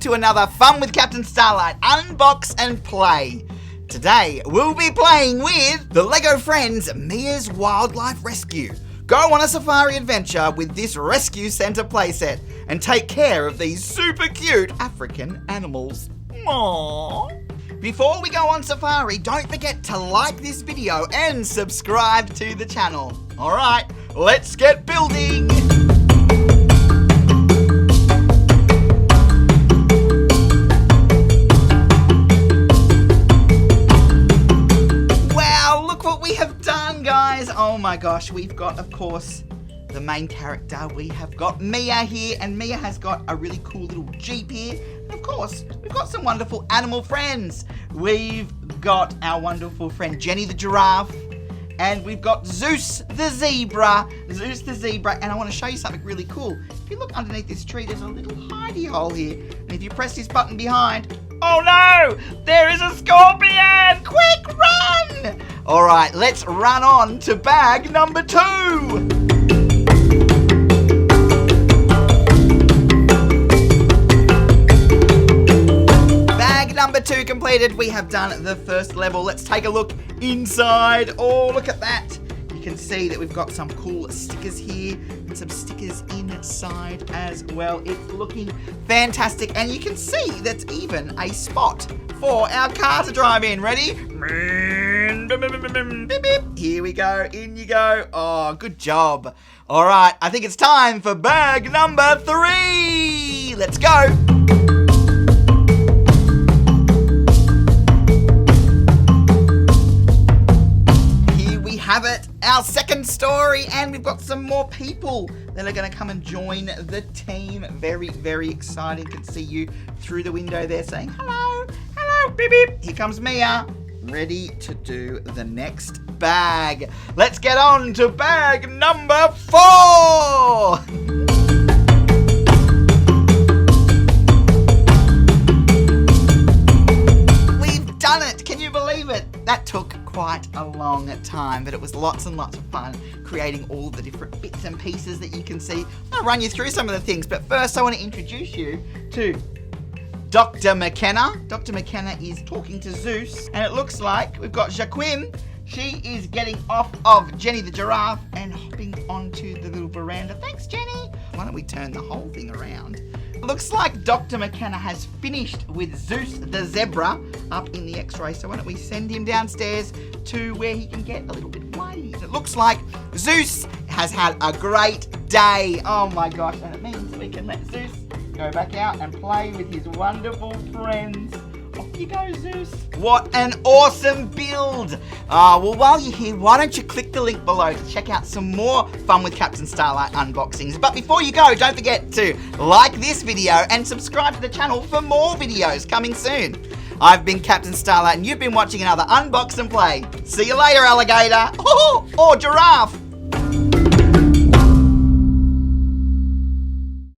to another Fun with Captain Starlight Unbox and Play. Today, we'll be playing with the LEGO Friends Mia's Wildlife Rescue. Go on a safari adventure with this Rescue Centre playset and take care of these super cute African animals. Aww. Before we go on safari, don't forget to like this video and subscribe to the channel. Alright, let's get building! Wow, look what we have done, guys! Oh my gosh, we've got, of course, the main character. We have got Mia here, and Mia has got a really cool little Jeep here. And of course, we've got some wonderful animal friends. We've got our wonderful friend Jenny the giraffe, and we've got Zeus the zebra. Zeus the zebra, and I want to show you something really cool. If you look underneath this tree, there's a little hidey hole here, and if you press this button behind, oh no! There is a scorpion! Quick, run! Alright, let's run on to bag number 2! Number 2 completed. We have done the first level. Let's take a look inside. Oh, look at that. You can see that we've got some cool stickers here and some stickers inside as well. It's looking fantastic, and you can see that's even a spot for our car to drive in. Ready? Here we go. In you go. Oh, good job. All right, I think it's time for bag number 3. Let's go. Have it, our second story, and we've got some more people that are going to come and join the team. Very, very exciting. Can see you through the window there saying hello, hello, beep, beep. Here comes Mia, ready to do the next bag. Let's get on to bag number 4. We've done it. Can you believe it? That took quite a long time, but it was lots and lots of fun creating all the different bits and pieces that you can see. I'll run you through some of the things, but first I want to introduce you to Dr. McKenna. Dr. McKenna is talking to Zeus, and it looks like we've got Joaquin. She is getting off of Jenny the giraffe and hopping onto the little veranda. Thanks, Jenny. Why don't we turn the whole thing around? Looks like Dr. McKenna has finished with Zeus the zebra up in the X-ray, so why don't we send him downstairs to where he can get a little bit bloody. It looks like Zeus has had a great day. Oh my gosh, and it means we can let Zeus go back out and play with his wonderful friends. Off you go, Zeus. What an awesome build. Well, while you're here, why don't you click the link below to check out some more Fun with Captain Starlight unboxings. But before you go, don't forget to like this video and subscribe to the channel for more videos coming soon. I've been Captain Starlight, and you've been watching another Unbox and Play. See you later, alligator. Or giraffe.